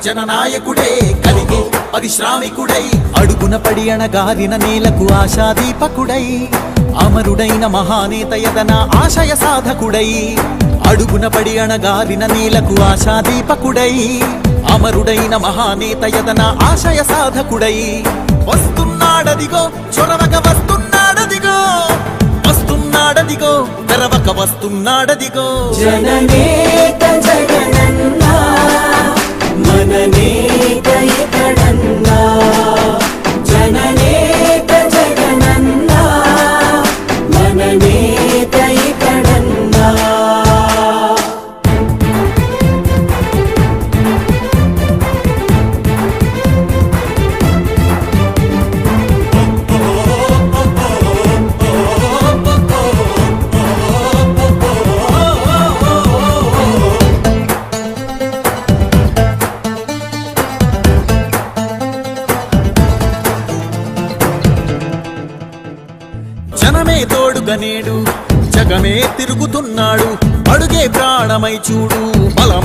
జననాయకుడే కలిగే పరిశ్రామికుడై అడుగున పడి అణగారిన నేలకు ఆశాదీపకుడై అమరుడైన మహానేత యదన ఆశయ సాధకుడై అడుగున పడి అణగారిన నేలకు ఆశాదీపకుడై అమరుడైన మహానేత యదన ఆశయ సాధకుడై వస్తున్నాడదిగో చొరవక వస్తున్నాడదిగో వస్తున్నాడదిగో తెరవక వస్తున్నాడదిగో జననేత జగనన్నా మననేత ఇతడన్నా జననేత జగనన్నా మననేత ఇతడన్నా జనమే తోడుగా నేడు జగమే తిరుగుతున్నాడు అడుగే ప్రాణమై చూడు బలమై